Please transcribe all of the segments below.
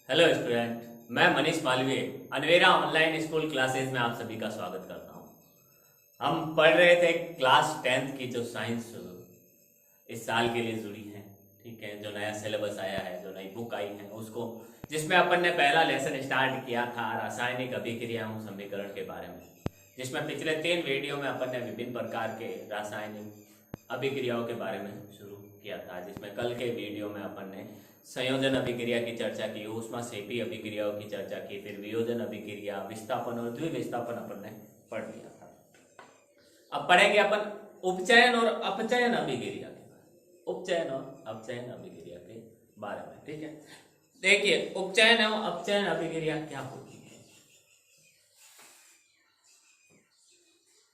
Hello student, मैं मनीष मालवीय अनवेरा online school classes में आप सभी का स्वागत करता हूं। हम पढ़ रहे थे क्लास 10th की जो साइंस इस साल के लिए जुड़ी है, ठीक है। जो नया सिलेबस आया है, जो नई बुक आई है उसको, जिसमें अपन ने पहला लेसन स्टार्ट किया था रासायनिक अभिक्रियाओं समीकरण के बारे में, जिसमें पिछले 3 वीडियो में अपन ने विभिन्न प्रकार के रासायनिक अभिक्रियाओं के बारे में शुरू किया था। जिसमें कल के वीडियो में अपन ने संयोजन अभिक्रिया की चर्चा की, ऊष्माक्षेपी अभिक्रियाओं की चर्चा की, फिर वियोजन अभिक्रिया, विस्थापन और द्विविस्थापन अपन ने पढ़ लिया था। अब पढ़ेंगे अपन उपचयन और अपचयन अभिक्रिया के बारे, उपचयन और अपचयन अभिक्रिया के बारे में, ठीक है। देखिए, उपचयन और अपचयन अभिक्रिया क्या होती है।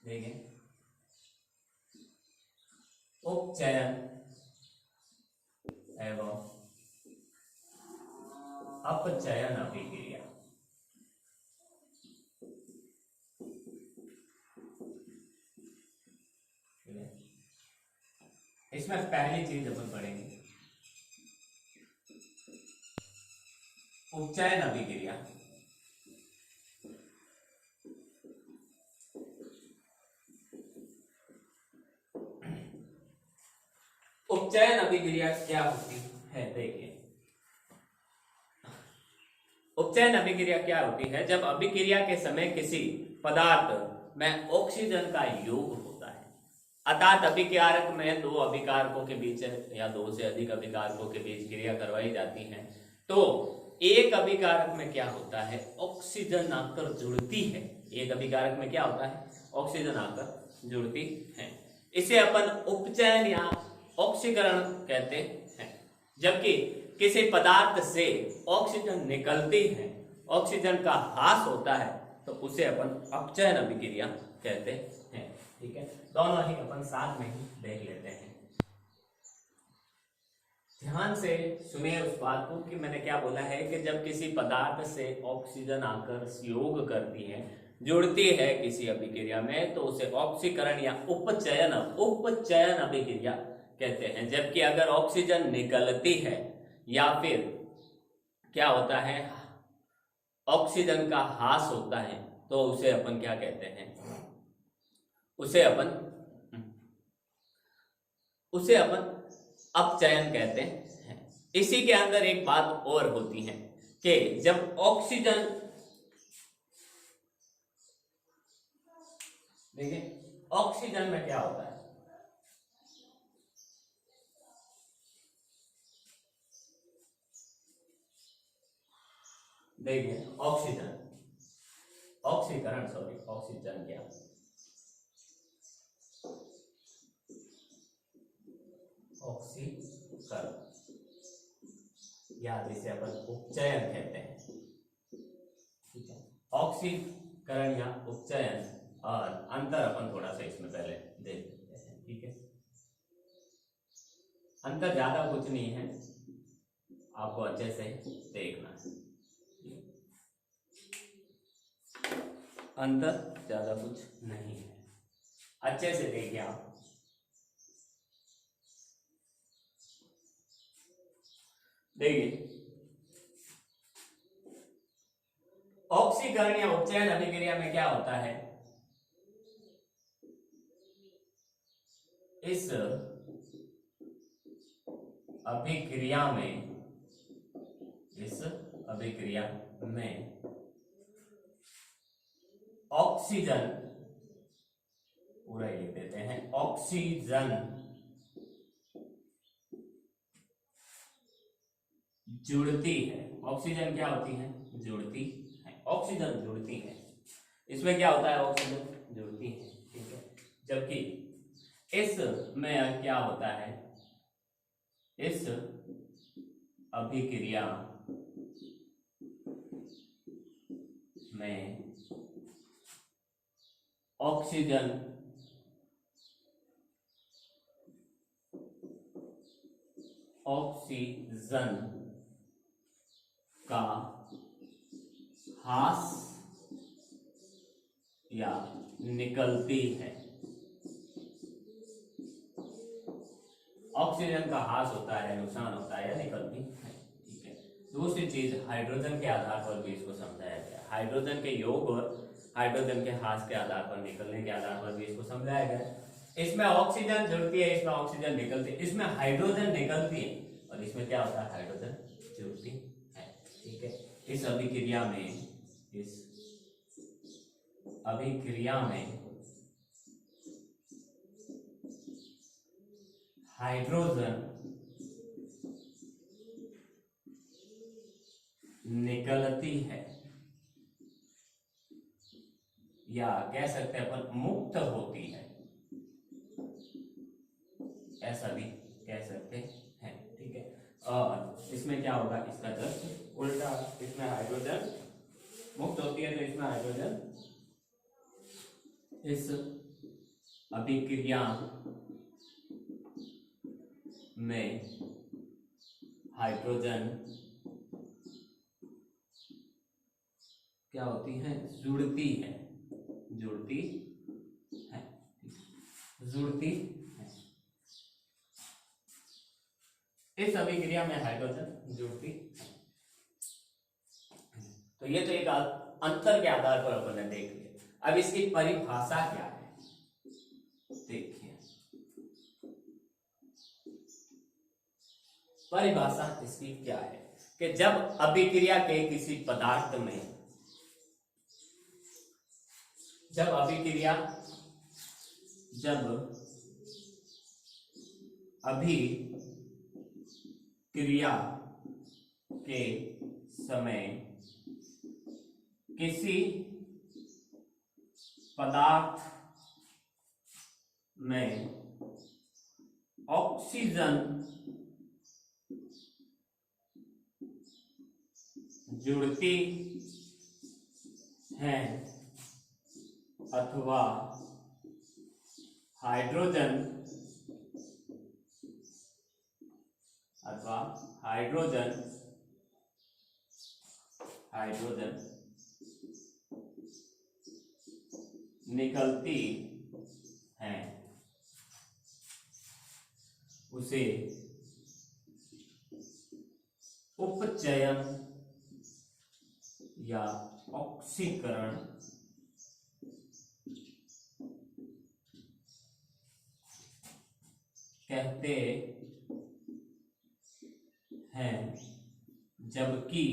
देखिए, उपचयन एवं अपचयन अभिक्रिया, इसमें पहली चीज अपन पढ़ेंगे उपचयन अभिक्रिया। उपचयन अभिक्रिया क्या होती है। देखिए, उपचयन अभिक्रिया क्या होती है। जब अभिक्रिया के समय किसी पदार्थ में ऑक्सीजन का योग होता है, अर्थात अभिकारक में 2 अभिकारकों के बीच या 2 से अधिक अभिकारकों के बीच क्रिया करवाई जाती है, तो एक अभिकारक में क्या होता है, ऑक्सीजन आकर जुड़ती है। एक अभिकारक में क्या होता है, ऑक्सीजन आकर जुड़ती है। इसे अपन उपचयन या ऑक्सीकरण कहते हैं। जबकि किसी पदार्थ से ऑक्सीजन निकलती है, ऑक्सीजन का ह्रास होता है, तो उसे अपन अपचयन अभिक्रिया कहते हैं, ठीक है। दोनों ही अपन साथ में ही देख लेते हैं। ध्यान से सुनिए उस बात को कि मैंने क्या बोला है कि जब किसी पदार्थ से ऑक्सीजन आकर योग करती है, जुड़ती है किसी अभिक्रिया में, तो उसे ऑक्सीकरण या उपचयन अभिक्रिया कहते हैं। जबकि अगर ऑक्सीजन निकलती है या फिर क्या होता है, ऑक्सीजन का ह्रास होता है, तो उसे अपन क्या कहते हैं, उसे अपन अपचयन कहते हैं। इसी के अंदर एक बात और होती है कि जब ऑक्सीजन, देखिए ऑक्सीजन में क्या होता है, देखिए ऑक्सीजन, ऑक्सीकरण, सॉरी ऑक्सीजन क्या, ऑक्सीकरण या जिसे अपन उपचयन कहते हैं, ठीक है। ऑक्सीकरण या उपचयन और अंतर अपन थोड़ा सा इसमें पहले देख लेते हैं, ठीक है। अंतर ज्यादा कुछ नहीं है, आपको अच्छे से देखना है। अंतर ज्यादा कुछ नहीं है, अच्छे से देखिए आप। देखिए, ऑक्सीकरण या उपचयन अभिक्रिया में क्या होता है, इस अभिक्रिया में ऑक्सीजन, पूरा लिख देते हैं, ऑक्सीजन जुड़ती है। ऑक्सीजन क्या होती है, जुड़ती है, ऑक्सीजन जुड़ती है। इसमें क्या होता है, ऑक्सीजन जुड़ती है, ठीक है। जबकि इस में क्या होता है, इस अभिक्रिया में ऑक्सीजन का ह्रास या निकलती है। ऑक्सीजन का ह्रास होता है, नुकसान होता है या निकलती है, ठीक है। दूसरी चीज, हाइड्रोजन के आधार पर भी इसको समझाया गया। हाइड्रोजन के योग और हाइड्रोजन के ह्रास के आधार पर, निकलने के आधार पर भी इसको समझाया गया। इसमें ऑक्सीजन जुड़ती है, इसमें ऑक्सीजन निकलती है, इसमें हाइड्रोजन निकलती है और इसमें क्या होता है, हाइड्रोजन जुड़ती है। ठीक है, इस अभिक्रिया में हाइड्रोजन निकलती है, या कह सकते हैं अपन मुक्त होती है, ऐसा भी कह सकते हैं। ठीक है, और इसमें क्या होगा, इसका जस्ट उल्टा, इसमें हाइड्रोजन मुक्त होती है तो इसमें हाइड्रोजन, इस अभिक्रिया में हाइड्रोजन क्या होती है, जुड़ती है, जुड़ती है, जुड़ती है। इस अभिक्रिया में हाइड्रोजन जुड़ती है। तो ये तो एक अंतर के आधार पर अपन ने देख लिया। अब इसकी परिभाषा क्या है, देखिए परिभाषा इसकी क्या है कि जब अभिक्रिया के किसी पदार्थ में, जब अभिक्रिया के समय किसी पदार्थ में ऑक्सीजन जुड़ती है अथवा हाइड्रोजन निकलती है, उसे उपचयन या ऑक्सीकरण कहते हैं। जबकि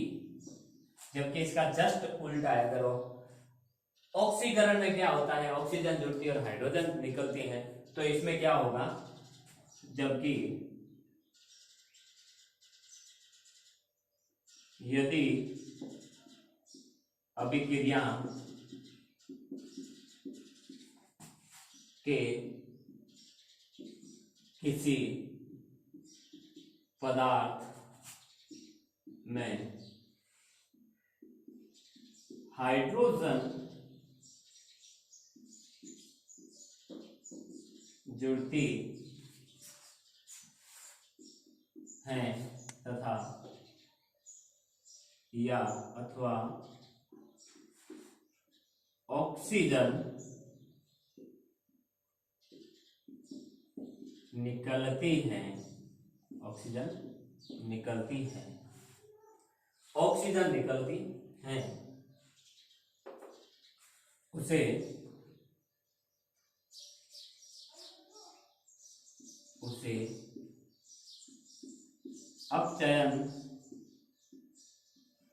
इसका जस्ट उल्टा है। अगर ऑक्सीकरण में क्या होता है, ऑक्सीजन जुड़ती है और हाइड्रोजन निकलती है, तो इसमें क्या होगा, जबकि यदि अभिक्रिया के किसी पदार्थ में हाइड्रोजन जुड़ती है तथा या अथवा ऑक्सीजन निकलती है, ऑक्सीजन निकलती है, उसे अपचयन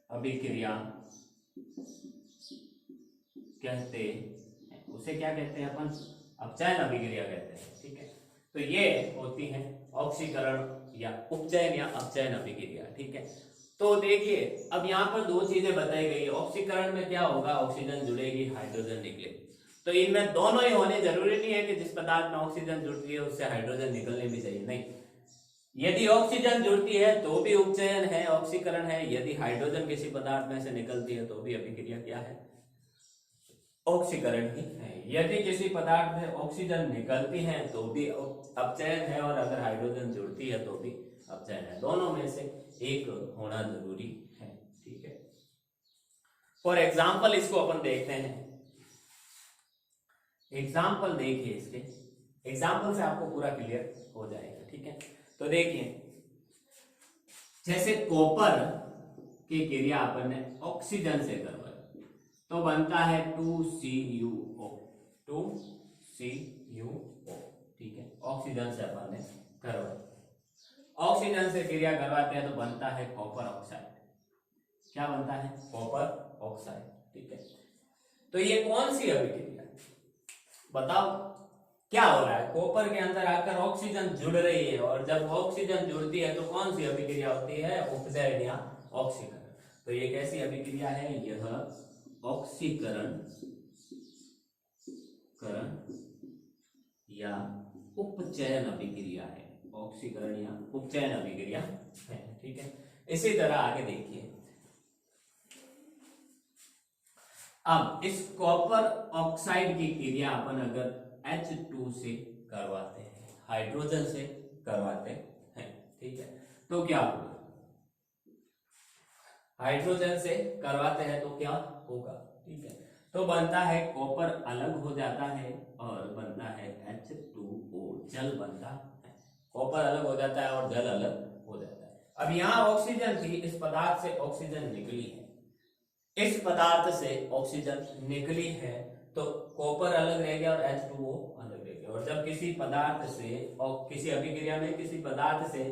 अभिक्रिया कहते हैं। उसे क्या कहते हैं अपन, अपचयन अभिक्रिया कहते हैं। ठीक है, तो ये होती है ऑक्सीकरण या उपचयन या अपचयन अभिक्रिया। ठीक है, तो देखिए अब यहाँ पर दो चीजें बताई गई है। ऑक्सीकरण में क्या होगा, ऑक्सीजन जुड़ेगी, हाइड्रोजन निकलेगी। तो इनमें दोनों ही होने जरूरी नहीं है कि जिस पदार्थ में ऑक्सीजन जुड़ती है उससे हाइड्रोजन निकलने भी चाहिए, नहीं। यदि ऑक्सीजन जुड़ती है तो भी उपचयन है, ऑक्सीकरण है। यदि हाइड्रोजन किसी पदार्थ में से निकलती है तो भी अभिक्रिया क्या है, ऑक्सीकरण ही है। यदि किसी पदार्थ में ऑक्सीजन निकलती है तो भी अपचयन है, और अगर हाइड्रोजन जुड़ती है तो भी अपचयन है। दोनों में से एक होना जरूरी है। ठीक है, फॉर एग्जाम्पल इसको अपन देखते हैं। एग्जाम्पल देखिए, इसके एग्जाम्पल से आपको पूरा क्लियर हो जाएगा। ठीक है, तो देखिए जैसे कॉपर की क्रिया अपन ने ऑक्सीजन से करवाई तो बनता है 2CuO, 2CuO। ठीक है, ऑक्सीजन से अपन ने करवाई, ऑक्सीजन से क्रिया करवाते हैं तो बनता है कॉपर ऑक्साइड। क्या बनता है? Copper oxide. ठीक है, तो ये कौन सी अभिक्रिया बताओ, क्या हो रहा है? कॉपर के अंदर आकर ऑक्सीजन जुड़ रही है, और जब ऑक्सीजन जुड़ती है तो कौन सी अभिक्रिया होती है? उपचयन या ऑक्सीकरण। तो ये कैसी अभिक्रिया है? यह ऑक्सीकरण या उपचयन अभिक्रिया है, ऑक्सीकरण या उपचयन अभिक्रिया है। ठीक है, इसी तरह आगे देखिए, अब इस कॉपर ऑक्साइड की क्रिया अपन अगर H2 से करवाते हैं, हाइड्रोजन से करवाते हैं, ठीक है, तो क्या होगा? हाइड्रोजन से करवाते हैं तो क्या होगा? ठीक है, तो बनता है कॉपर अलग हो जाता है और बनता है H2O, जल बनता है। कॉपर अलग हो जाता है और जल अलग हो जाता है। अब यहाँ ऑक्सीजन थी, इस पदार्थ से ऑक्सीजन निकली है, इस पदार्थ से ऑक्सीजन निकली है, तो कॉपर अलग रह गया और H2O अलग रह गया। और जब किसी पदार्थ से और किसी अभिक्रिया में किसी पदार्थ से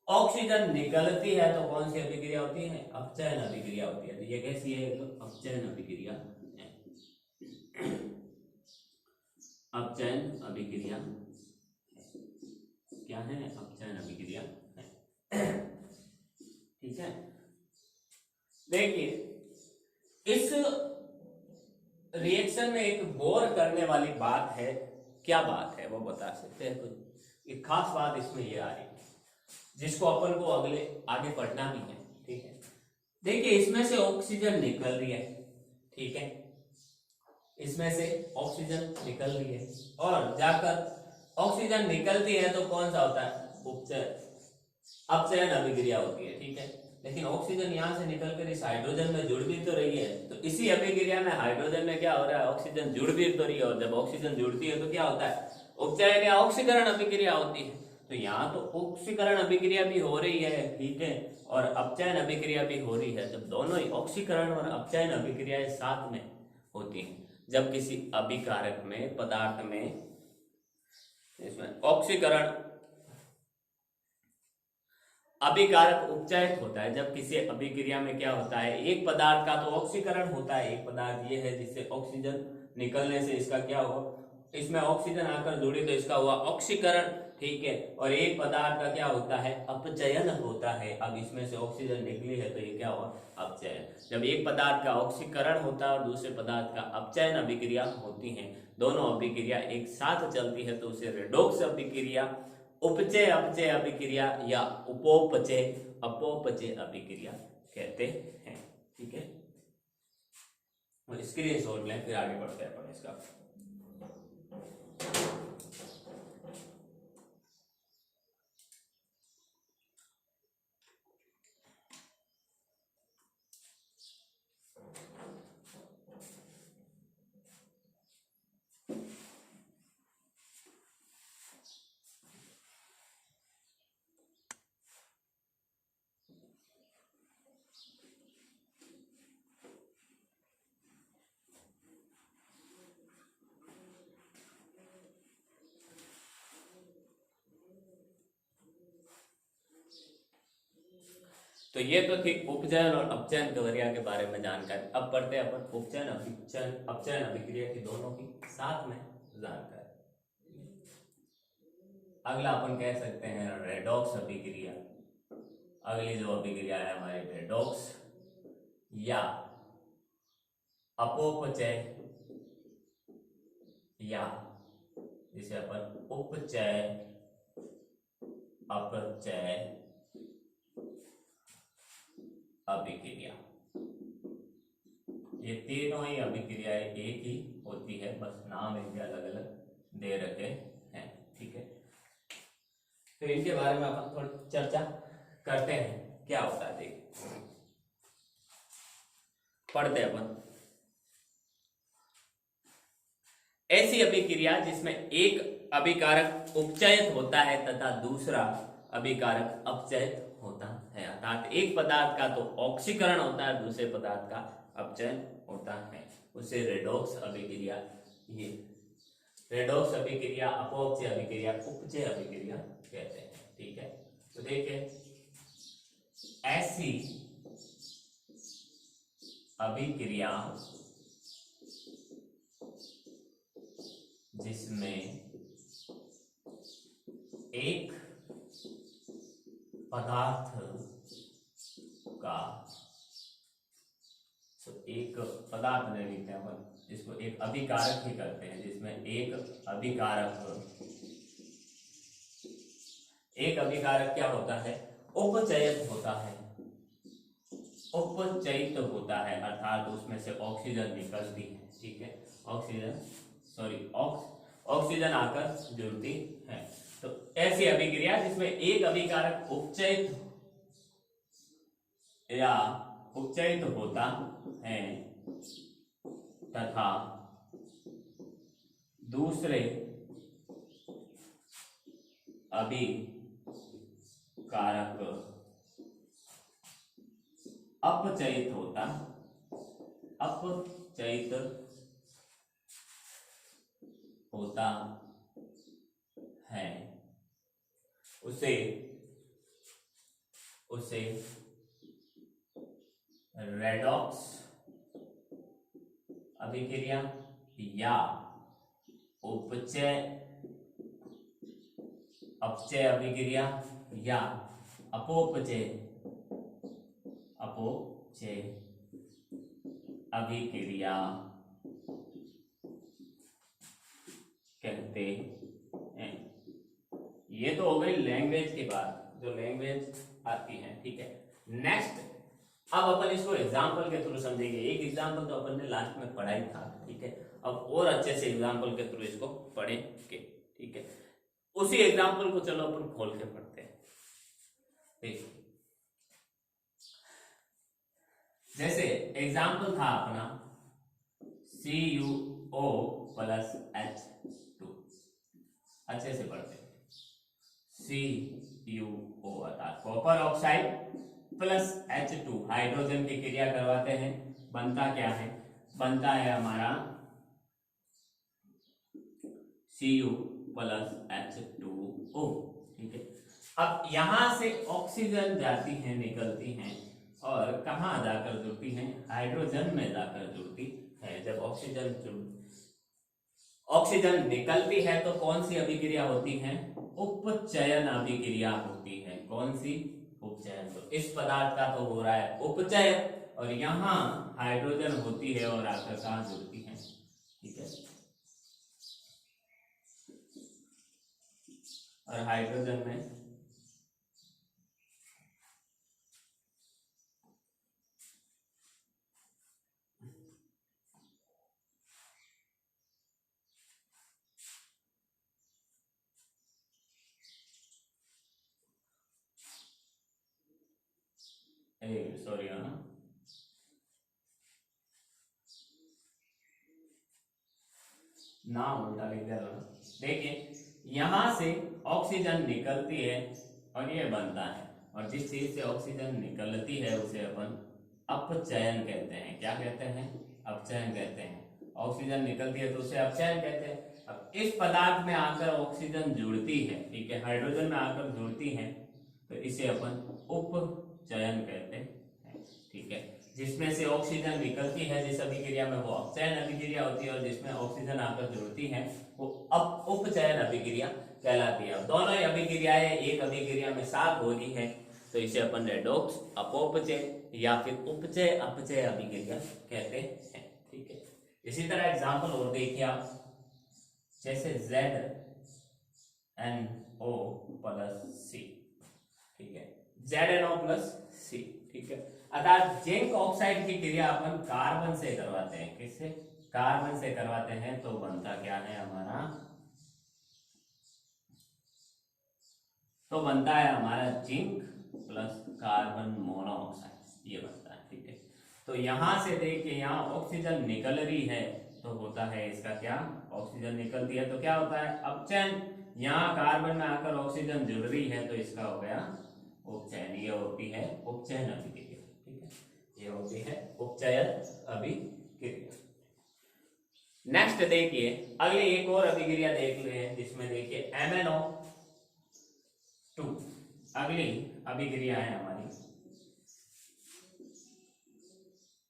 ऑक्सीजन निकलती है तो कौन सी अभिक्रिया होती है? अपचयन अभिक्रिया होती है। तो ये कैसी है? तो अपचयन अभिक्रिया है, अपचयन अभिक्रिया क्या है? अपचयन अभिक्रिया है। ठीक है, देखिए इस रिएक्शन में एक गौर करने वाली बात है। क्या बात है वो बता सकते हैं? कुछ एक खास बात इसमें ये आ रही है जिसको अपन को आगे पढ़ना भी है। ठीक है, देखिए इसमें से ऑक्सीजन निकल रही है, ठीक है, इसमें से ऑक्सीजन निकल रही है और जाकर ऑक्सीजन निकलती है तो कौन सा होता है? उपचयन, अपचयन अभिक्रिया होती है। ठीक है, लेकिन ऑक्सीजन यहाँ से निकलकर इस हाइड्रोजन में जुड़ भी तो रही है, तो इसी अभिक्रिया में हाइड्रोजन में क्या हो रहा है? ऑक्सीजन जुड़ भी तो रही है, और जब ऑक्सीजन जुड़ती है तो क्या होता है? उपचयन या ऑक्सीकरण अभिक्रिया होती है। तो यहाँ तो ऑक्सीकरण अभिक्रिया भी हो रही है, ठीक है, और अपचयन अभिक्रिया भी हो रही है। जब दोनों ही ऑक्सीकरण और अपचयन अभिक्रियाएं साथ में होती हैं, जब किसी अभिकारक में, पदार्थ में, इसमें ऑक्सीकरण अभिकारक उपचयित होता है, जब किसी अभिक्रिया में क्या होता है? एक पदार्थ का तो ऑक्सीकरण होता है, एक पदार्थ ये है जिससे ऑक्सीजन निकलने से इसका क्या हुआ? इसमें ऑक्सीजन आकर जुड़ी तो इसका हुआ ऑक्सीकरण। ठीक है, और एक पदार्थ का क्या होता है? अपचयन होता है। अब इसमें से ऑक्सीजन निकली है तो ये क्या हुआ? अपचयन। जब एक पदार्थ का ऑक्सीकरण होता है और दूसरे पदार्थ का अपचयन अभिक्रिया होती है, दोनों अभिक्रिया एक साथ चलती है तो उसे रेडॉक्स अभिक्रिया, उपचय अपचय अभिक्रिया या उपोपचय अपोपचय अभिक्रिया कहते हैं। ठीक है, स्क्रीनशॉट लें, फिर आगे बढ़ते हैं अपन इसका। तो ये तो थी उपचयन और अपचयन क्रिया के बारे में जानकारी। अब पढ़ते हैं अपन उपचयन अपचयन अभिक्रिया की दोनों की साथ में जानकारी। अगला अपन कह सकते हैं रेडॉक्स अभिक्रिया। अगली जो अभिक्रिया है हमारी रेडॉक्स या अपोपचय या जिसे अपन उपचय अपचय अभिक्रिया, ये तीनों ही अभिक्रियाएं एक ही होती है, बस नाम इनके अलग अलग दे रखे हैं। ठीक है, तो इनके बारे में अपन थोड़ी चर्चा करते हैं, क्या होता है देखिए, पढ़ते हैं अपन। ऐसी अभिक्रिया जिसमें एक अभिकारक उपचयित होता है तथा दूसरा अभिकारक अपचयित होता है। अर्थात एक पदार्थ का तो ऑक्सीकरण होता है, दूसरे पदार्थ का अपचयन होता है, उसे रेडॉक्स अभिक्रिया, ये रेडॉक्स अभिक्रिया, अपोपचय अभिक्रिया, उपचय अभिक्रिया कहते हैं। ठीक है, तो देखिए ऐसी अभिक्रिया जिसमें एक पदार्थ का, तो एक पदार्थ नहीं लिखते हैं अपन, जिसको एक अभिकारक ही करते हैं, जिसमें एक अभिकारक क्या होता है, उपचयित होता है, उपचयित होता है, अर्थात उसमें से ऑक्सीजन निकलती है। ठीक है, ऑक्सीजन आकर जुड़ती है। तो ऐसी अभिक्रिया जिसमें एक अभिकारक उपचयित होता है तथा दूसरे अभिकारक अपचयित होता है, उसे रेडॉक्स अभिक्रिया या अपचय अभिक्रिया या अपोपचय अभिक्रिया कहते हैं। ये तो हो गई लैंग्वेज की बात, जो लैंग्वेज आती है। ठीक है, नेक्स्ट अब अपन इसको एग्जाम्पल के थ्रू समझेंगे। एक एग्जाम्पल तो अपन ने लास्ट में पढ़ा ही था। ठीक है, अब और अच्छे से एग्जाम्पल के थ्रू इसको पढ़ेंगे। ठीक है, उसी एग्जाम्पल को चलो अपन खोल के पढ़ते हैं। देखिए, जैसे एग्जाम्पल था अपना CuO प्लस H2, अच्छे से पढ़ते हैं। CuO अर्थात copper oxide plus H2 hydrogen की क्रिया करवाते हैं, बनता क्या है, बनता है हमारा Cu प्लस H2O। ठीक है, अब यहां से ऑक्सीजन जाती है, निकलती हैं और कहां जाकर जुड़ती हैं, हाइड्रोजन में जाकर जुड़ती है। जब ऑक्सीजन निकलती है तो कौन सी अभिक्रिया होती है, उपचयन अभिक्रिया होती है। कौन सी, उपचयन। तो इस पदार्थ का तो हो रहा है उपचय और यहां हाइड्रोजन होती है और आकर कहां जुड़ती है। ठीक है, और हाइड्रोजन में सॉरी नाम उल्टा लिख दिया। देखिए, यहां से ऑक्सीजन निकलती है और ये बनता है, और जिस चीज से ऑक्सीजन निकलती है उसे अपन अपचयन कहते हैं। क्या कहते हैं, अपचयन कहते हैं। ऑक्सीजन निकलती है तो उसे अपचयन कहते हैं। अब इस पदार्थ में आकर ऑक्सीजन जुड़ती है, ठीक है, हाइड्रोजन में आकर जुड़ती है, तो इसे अपन उपचयन कहते हैं। ठीक है, जिसमें से ऑक्सीजन निकलती है जिस अभिक्रिया में, वो अपचयन अभिक्रिया होती है, और जिसमें ऑक्सीजन आकर जुड़ती है वो उपचयन अभिक्रिया कहलाती है। अब दोनों ही अभिक्रियाएं एक अभिक्रिया में साथ हो रही है, तो इसे अपन रेडॉक्स अपोपचय या फिर उपचय अपचय अभिक्रिया कहते हैं। ठीक है, इसी तरह एग्जाम्पल और देखिए आप, जैसे ZnO प्लस C। ठीक है, ZnO प्लस C। ठीक है, अर्थात जिंक ऑक्साइड की क्रिया अपन कार्बन से करवाते हैं। किससे, कार्बन से करवाते हैं, तो बनता क्या है हमारा, तो बनता है हमारा जिंक प्लस कार्बन मोनोऑक्साइड, ये बनता है। ठीक है, तो यहां से देखिए, यहाँ ऑक्सीजन निकल रही है तो होता है इसका क्या, ऑक्सीजन निकलती है तो क्या होता है, अपचयन। यहाँ कार्बन में आकर ऑक्सीजन जुड़ रही है तो इसका हो गया उपचयन, ये होती है उपचयन अभिक्रिया। ठीक है, ये होती है उपचयन अभिक्रिया। नेक्स्ट देखिए, अगली एक और अभिक्रिया देख ले, जिसमें देखिए MnO2, अगली अभिक्रिया है हमारी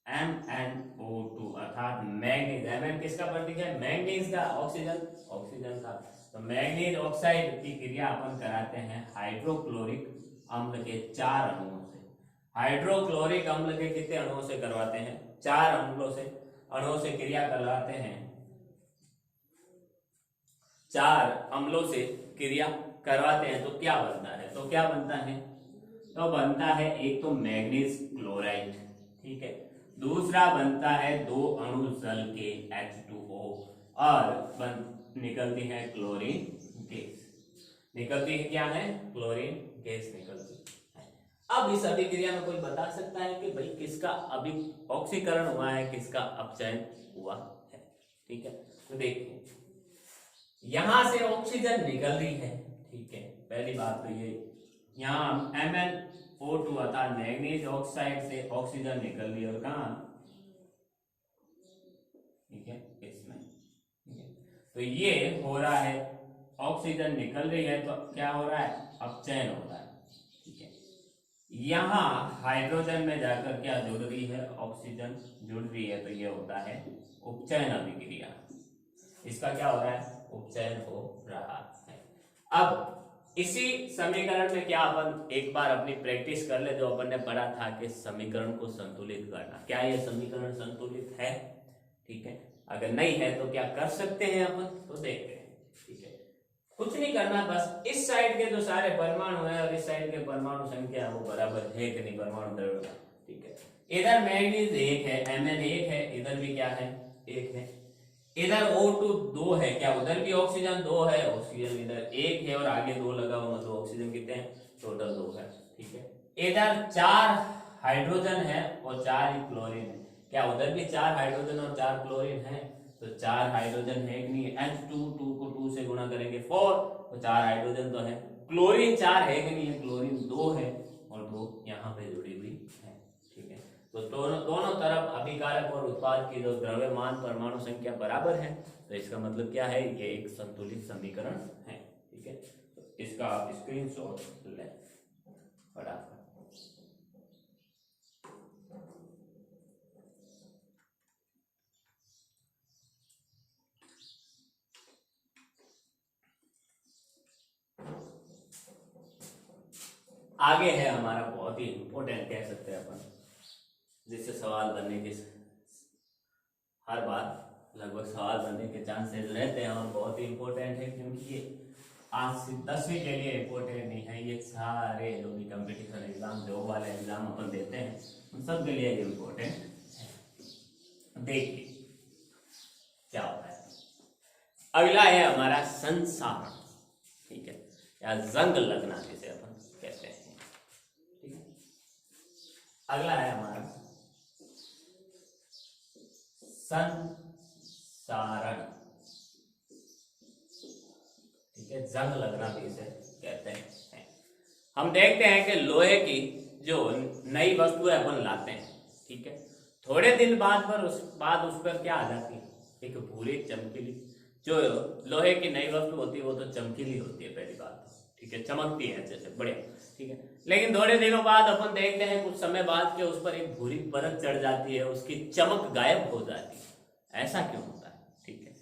MnO2 अर्थात मैंगनीज। Mn किसका प्रतीक है? मैंगनीज का, ऑक्सीजन का। तो मैंगनीज ऑक्साइड की क्रिया अपन कराते हैं हाइड्रोक्लोरिक अम्ल के 4 अणुओं से। हाइड्रोक्लोरिक अम्ल के कितने अणुओं से करवाते हैं? 4 अणुओं से क्रिया करवाते हैं। 4 अम्लों से क्रिया करवाते हैं तो क्या बनता है? तो बनता है एक तो मैग्नीज क्लोराइड, ठीक है, दूसरा बनता है 2 अणु जल के H2O, और निकलती है क्लोरीन गैस। निकलती है क्या है? क्लोरीन गैस निकलती है। अब इस अभिक्रिया में कोई बता सकता है कि भाई किसका ऑक्सीकरण हुआ है, किसका अपचयन हुआ है? ठीक है, तो देखिए यहां से ऑक्सीजन निकल रही है, ठीक है, पहली बात तो ये, यहाँ MnO2 अर्थात मैग्नीज ऑक्साइड से ऑक्सीजन निकल रही है, और कहा, ठीक है, इसमें, ठीक है, तो ये हो रहा है, ऑक्सीजन निकल रही है तो क्या हो रहा है? अपचयन हो रहा है। ठीक है, यहाँ हाइड्रोजन में जाकर क्या जुड़ रही है? ऑक्सीजन जुड़ रही है, तो ये होता है उपचयन अभिक्रिया। इसका क्या हो रहा है? उपचयन हो रहा है। अब इसी समीकरण में क्या अपन एक बार अपनी प्रैक्टिस कर ले, जो अपन ने पढ़ा था कि समीकरण को संतुलित करना। क्या ये समीकरण संतुलित है? ठीक है, अगर नहीं है तो क्या कर सकते हैं अपन, तो देखते हैं। ठीक है, कुछ नहीं करना, बस इस साइड के जो सारे परमाणु है और इस साइड के परमाणु संख्या वो बराबर है कि नहीं, परमाणु द्रव्यमान। ठीक है, इधर मैग्नीज 1 है, Mn 1 है, इधर भी क्या है? 1 है। इधर O2 2 है, क्या उधर भी ऑक्सीजन 2 है? ऑक्सीजन इधर 1 है और आगे 2 लगा हुआ, मतलब ऑक्सीजन कितने हैं? टोटल 2 है। ठीक है, इधर 4 हाइड्रोजन है और 4 ही क्लोरीन है, क्या उधर भी 4 हाइड्रोजन और 4 क्लोरीन है? तो 4 हाइड्रोजन है कि नहीं? H2 2 को 2 से गुणा करेंगे 4, तो 4 हाइड्रोजन तो है। क्लोरीन 4 है कि नहीं है? क्लोरीन 2 है और 2 यहाँ पे जुड़ी हुई है। ठीक है, तो दोनों तरफ अभिकारक और उत्पाद की जो द्रव्यमान परमाणु संख्या बराबर है, तो इसका मतलब क्या है? ये एक संतुलित समीकरण है। ठीक है, तो इसका आप स्क्रीनशॉट लें फटाफट। आगे है हमारा बहुत ही इंपॉर्टेंट, कह सकते हैं अपन, जिससे सवाल बनने के हर बार लगभग सवाल बनने के चांसेस रहते हैं, और बहुत ही इंपॉर्टेंट है, क्योंकि ये आज से 10वीं के लिए इंपॉर्टेंट नहीं है, ये सारे जो भी कंपटीशन एग्जाम, जॉब वाले एग्जाम अपन देते हैं, उन सब के लिए इंपॉर्टेंट है। देखिए क्या होता है। अगला है हमारा संसारण, ठीक है, या जंग लगना जिसे अपन कहते हैं। ठीक है, अगला है हमारा संसारण। ठीक है, जंग लगना भी इसे कहते हैं। हम देखते हैं कि लोहे की जो नई वस्तु है अपन लाते हैं, ठीक है, थोड़े दिन बाद उस पर क्या आ जाती है? एक भूरी चमकीली, जो लोहे की नई वस्तु होती है वो तो चमकीली होती है पहली बात, ठीक है, चमकती है अच्छे से, बढ़िया, ठीक है, लेकिन थोड़े दिनों बाद अपन देखते हैं, कुछ समय बाद के उस पर एक भूरी परत चढ़ जाती है, उसकी चमक गायब हो जाती है। ऐसा क्यों होता है? ठीक है,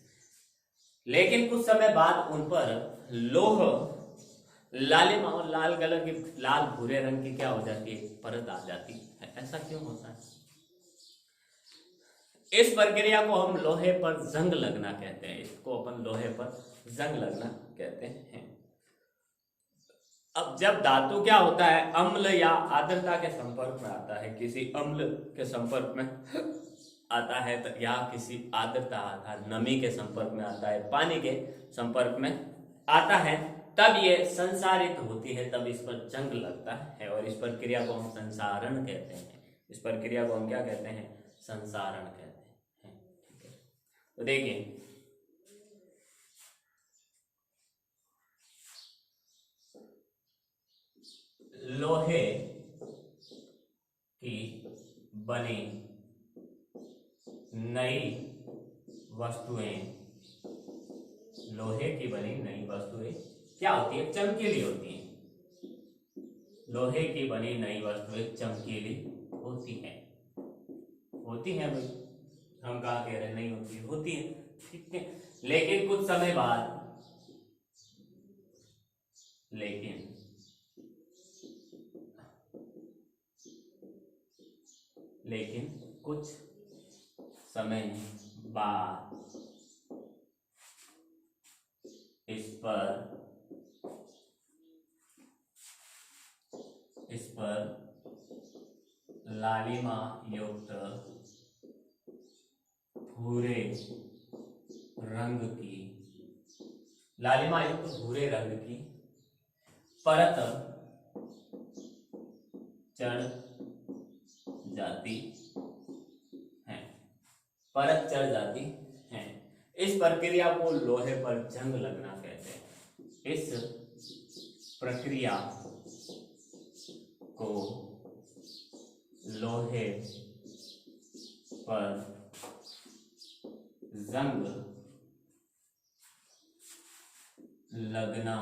लेकिन कुछ समय बाद उन पर लोह लालिमा और लाल कलर की, लाल भूरे रंग की क्या हो जाती है? परत आ जाती है। ऐसा क्यों होता है? इस प्रक्रिया को हम लोहे पर जंग लगना कहते हैं। इसको अपन लोहे पर जंग लगना कहते हैं। अब जब धातु क्या होता है? अम्ल या आर्द्रता के संपर्क में आता है, किसी अम्ल के संपर्क में आता है, या किसी आर्द्रता अर्थात नमी के संपर्क में आता है, पानी के संपर्क में आता है, तब ये संसारित होती है, तब इस पर जंग लगता है, और इस प्रक्रिया को हम संसारण कहते हैं। इस प्रक्रिया को हम क्या कहते हैं? संसारण कहते हैं। ठीक है, तो देखिए लोहे बनी नई वस्तुएं, लोहे की बनी नई वस्तुएं क्या होती है? चमकीली होती हैं। लोहे की बनी नई वस्तुएं चमकीली होती हैं। होती हैं भाई, हम कहा कह रहे नहीं होती, होती है, ठीक है। लेकिन कुछ समय बाद, लेकिन कुछ समय बाद इस पर लालिमा युक्त भूरे रंग की परत चढ़ जाती है। इस प्रक्रिया को लोहे पर जंग लगना कहते हैं। इस प्रक्रिया को लोहे पर जंग लगना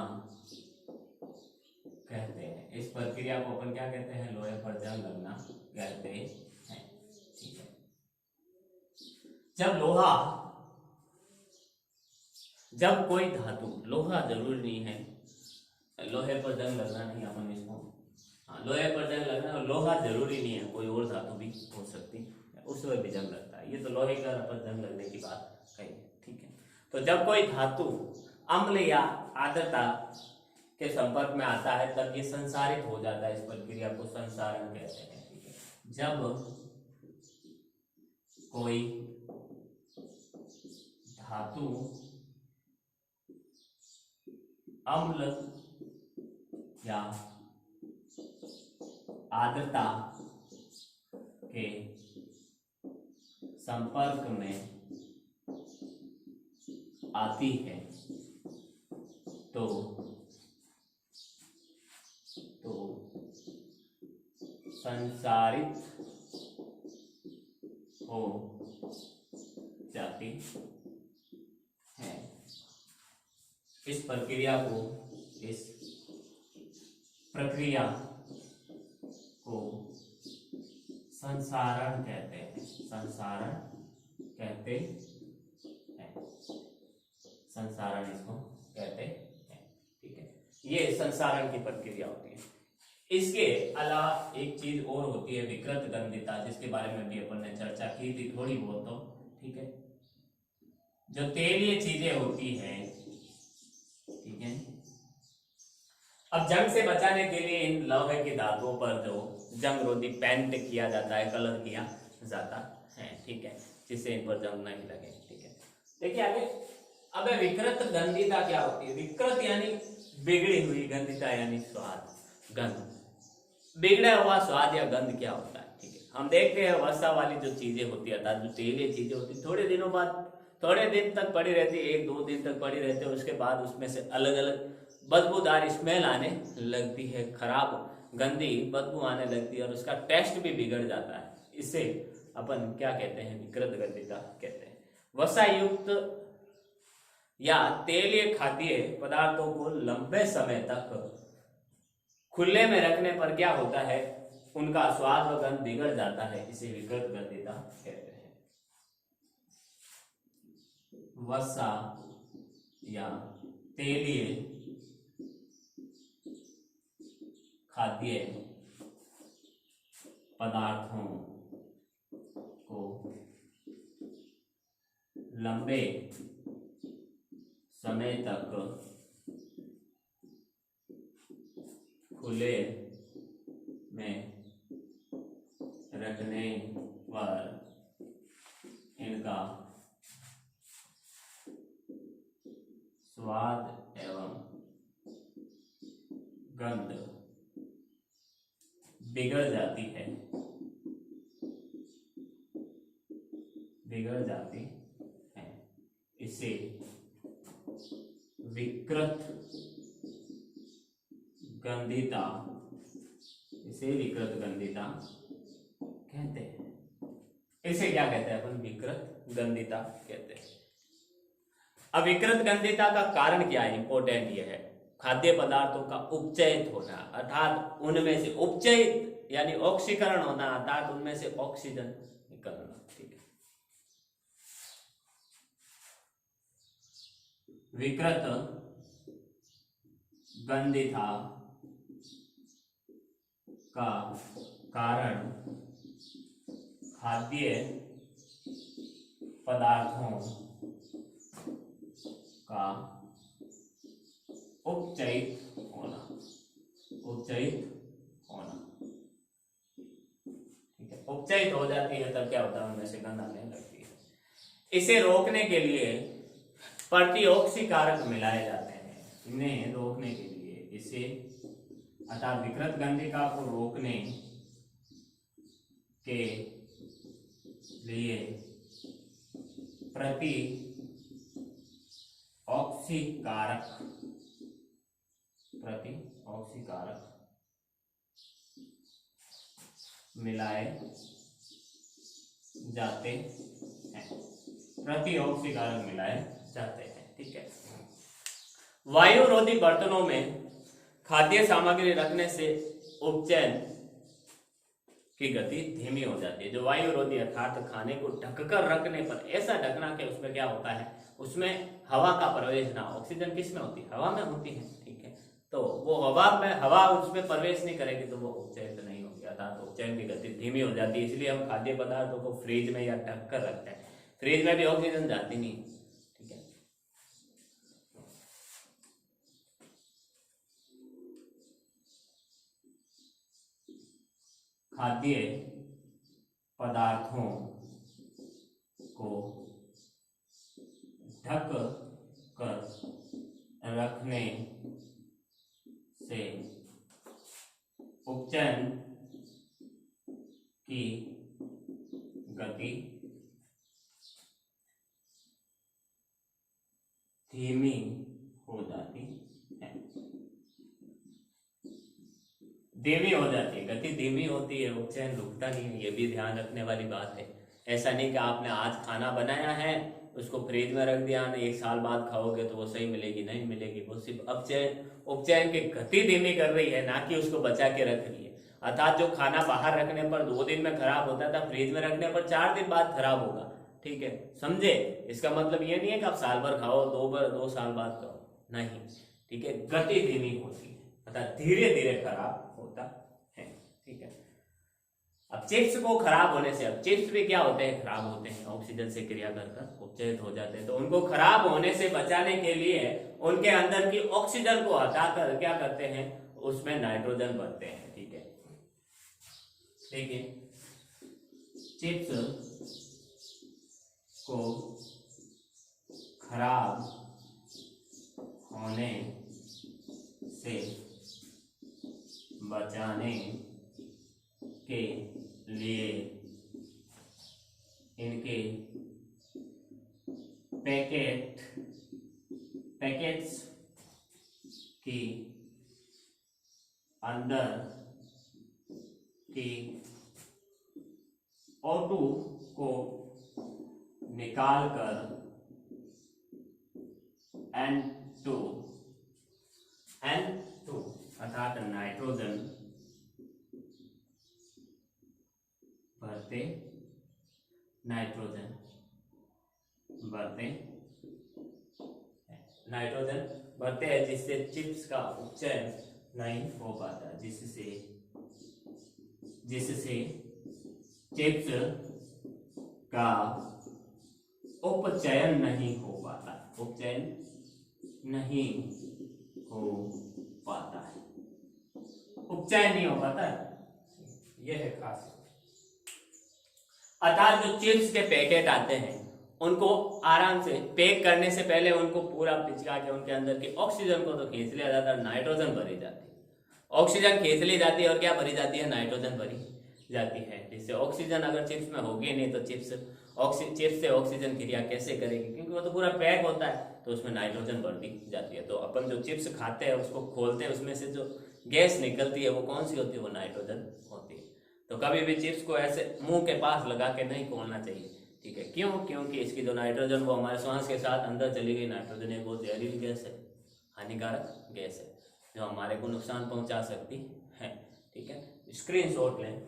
कहते हैं। इस प्रक्रिया को अपन क्या कहते हैं? लोहे पर जंग लगना कहते हैं, ठीक है। जब कोई धातु, लोहा जरूरी नहीं है, लोहे पर जंग लगना नहीं, अपन इसको लोहे पर जंग लगना, लोहा जरूरी नहीं है, कोई और धातु भी हो सकती है, उस पर भी जंग लगता है। ये तो लोहे का पर जंग लगने की बात कही, ठीक है। तो जब कोई धातु अम्ल या आर्द्रता के संपर्क में आता है तब ये संसारित हो जाता है। इस प्रक्रिया को संसारण कहते हैं, ठीक है। जब कोई धातु अम्ल या आर्द्रता के संपर्क में आती है तो संसारित हो जाती है। इस प्रक्रिया को संसारण कहते हैं। संसारण इसको कहते हैं, ठीक है। ये संसारण की प्रक्रिया होती है। इसके अलावा एक चीज और होती है, विकृत गंधिता, जिसके बारे में भी अपन ने चर्चा की थी थोड़ी बहुत, तो ठीक है। जो तेलीय चीजें होती हैं, ठीक है। अब जंग से बचाने के लिए इन लोहे की धातुओं पर जो जंग रोधी पेंट किया जाता है, कलर किया जाता है, ठीक है, जिससे इन पर जंग नहीं लगे, ठीक है। देखिए आगे, अब विकृत गंधिता क्या होती है? विकृत यानी बिगड़ी हुई, गंधिता यानी स्वाद, गंध। बिगड़ा हुआ स्वाद या गंध क्या होता है, ठीक है। हम देखते हैं वसा वाली जो चीजें होती है, अर्थात जो तेलीय चीजें होती है, थोड़े दिनों बाद, थोड़े दिन तक पड़ी रहती है, 1-2 दिन तक पड़ी रहती है, उसके बाद उसमें से अलग अलग बदबूदार स्मेल आने लगती है, खराब गंदी बदबू आने लगती है, और उसका टेस्ट भी बिगड़ जाता है। इसे अपन क्या कहते हैं? विकृत गंधिता कहते हैं। वसा युक्त या तेलीय खाद्य पदार्थों को लंबे समय तक खुले में रखने पर क्या होता है? उनका स्वाद व गंध बिगड़ जाता है, इसे विकृत गंधिता कहते हैं। वसा या तेलीय खाद्य पदार्थों को लंबे समय तक खुले में रखने पर इनका स्वाद एवं गंध बिगड़ जाती है, इसे विकृत गंधिता कहते हैं। इसे क्या कहते हैं अपन? विकृत गंधिता कहते हैं। अब विकृत गंधिता का कारण क्या है? इंपॉर्टेंट ये है, खाद्य पदार्थों का उपचयित होना, अर्थात उनमें से उपचयित यानी ऑक्सीकरण होना, अर्थात उनमें से ऑक्सीजन निकलना। ठीक है, विकृत गंधिता का कारण खाद्य पदार्थों का उपचयित होना, उपचयित होना। ठीक है, उपचयित हो जाती है तब क्या होता है? उनमें से गंध आने लगती है। इसे रोकने के लिए प्रतिऑक्सीकारक मिलाए जाते हैं। इन्हें रोकने के लिए, इसे अर्थात विकृत गंधिका को रोकने के लिए प्रति ऑक्सीकारक मिलाए जाते हैं, प्रतिऑक्सीकारक मिलाए जाते हैं। ठीक है, वायुरोधी बर्तनों में खाद्य सामग्री रखने से उपचयन की गति धीमी हो जाती है। जो वायुरोधी अर्थात खाने को ढककर रखने पर, ऐसा ढकना कि उसमें क्या होता है? उसमें हवा का प्रवेश ना, ऑक्सीजन किस में होती है? हवा में होती है। ठीक है, तो वो हवा उसमें प्रवेश नहीं करेगी तो वो उपचयन नहीं होगी, अर्थात उपचयन की गति धीमी हो जाती है। इसलिए हम खाद्य पदार्थों को फ्रिज में या ढक कर रखते हैं। फ्रिज में भी ऑक्सीजन जाती नहीं। ठीक है, खाद्य पदार्थों को ढक कर रखने से उपचयन की गति धीमी हो जाती है। धीमी हो जाती है, गति धीमी होती है, उपचयन रुकता नहीं है। ये भी ध्यान रखने वाली बात है। ऐसा नहीं कि आपने आज खाना बनाया है, उसको फ्रिज में रख दिया, ना 1 साल बाद खाओगे तो वो सही मिलेगी, नहीं मिलेगी। वो सिर्फ उपचयन की गति धीमी कर रही है, ना कि उसको बचा के रख रही है। अर्थात जो खाना बाहर रखने पर 2 दिन में खराब होता था, फ्रिज में रखने पर 4 दिन बाद खराब होगा। ठीक है, समझे? इसका मतलब ये नहीं है कि आप साल भर खाओ, 2 साल बाद खाओ, नहीं। ठीक है, गति धीमी होती है, अर्थात धीरे धीरे खराब होता है। ठीक है, अब चिप्स को खराब होने से, अब चिप्स भी क्या होते हैं? खराब होते हैं, ऑक्सीजन से क्रिया कर उपचयित हो जाते हैं। तो उनको खराब होने से बचाने के लिए उनके अंदर की ऑक्सीजन को हटाकर क्या करते हैं? उसमें नाइट्रोजन भरते हैं। ठीक है, देखिए, चिप्स को खराब होने से बचाने के लिए इनके पैकेट्स की अंदर की O2 को निकालकर N2 अर्थात नाइट्रोजन भरते हैं, जिससे चिप्स का उपचयन नहीं हो पाता, जिससे चिप्स का उपचयन नहीं हो पाता, उपचयन नहीं हो पाता है। यह है खास। अर्थात जो चिप्स के पैकेट आते हैं उनको आराम से पैक करने से पहले उनको पूरा पिचका के उनके अंदर की ऑक्सीजन को तो खींच लिया जाता है, नाइट्रोजन भरी जाती है। ऑक्सीजन खींच ली जाती है और क्या भरी जाती है? नाइट्रोजन भरी जाती है। जिससे ऑक्सीजन अगर चिप्स में होगी नहीं तो चिप्स से ऑक्सीजन क्रिया कैसे करेगी? क्योंकि वो तो पूरा पैक होता है, तो उसमें नाइट्रोजन भर दी जाती है। तो अपन जो चिप्स खाते हैं उसको खोलते हैं, उसमें से जो गैस निकलती है वो कौन सी होती है? वो नाइट्रोजन होती है। तो तो कभी भी चिप्स को ऐसे मुंह के पास लगा के नहीं खोलना चाहिए, ठीक है। क्यों? क्योंकि इसकी जो नाइट्रोजन वो हमारे श्वास के साथ अंदर चली गई। नाइट्रोजन एक बहुत जहरीली गैस है, हानिकारक गैस है, जो हमारे को नुकसान पहुंचा सकती है, ठीक है। स्क्रीनशॉट लें।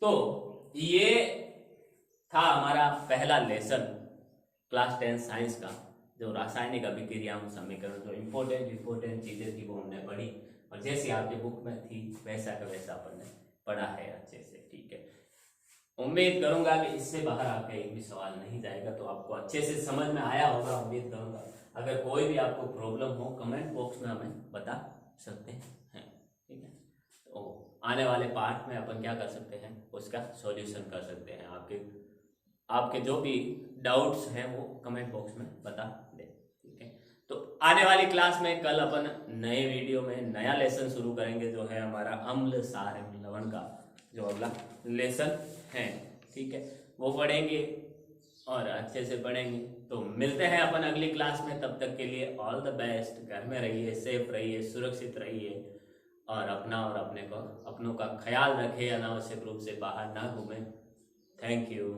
तो ये था हमारा पहला लेसन क्लास 10 साइंस का, जो रासायनिक अभिक्रिया समीकरण, जो इम्पोर्टेंट चीजें थी वो हमने पढ़ी, और जैसी आपकी बुक में थी वैसा का वैसा अपन ने पढ़ा है अच्छे से, ठीक है। उम्मीद करूंगा कि इससे बाहर आपका एक भी सवाल नहीं जाएगा, तो आपको अच्छे से समझ में आया होगा, उम्मीद करूंगा। अगर कोई भी आपको प्रॉब्लम हो कमेंट बॉक्स में हमें बता सकते हैं, ठीक है। तो आने वाले पार्ट में अपन क्या कर सकते हैं, उसका सॉल्यूशन कर सकते हैं। आपके जो भी डाउट्स हैं वो कमेंट बॉक्स में बता दें, ठीक है। तो आने वाली क्लास में कल अपन नए वीडियो में नया लेसन शुरू करेंगे, जो है हमारा अम्ल सार एवं लवण का जो अगला लेसन है, ठीक है, वो पढ़ेंगे और अच्छे से पढ़ेंगे। तो मिलते हैं अपन अगली क्लास में, तब तक के लिए ऑल द बेस्ट। घर में रहिए, सेफ रहिए, सुरक्षित रहिए, और अपना और अपनों का ख्याल रखें, अनावश्यक रूप से बाहर ना घूमें। Thank you.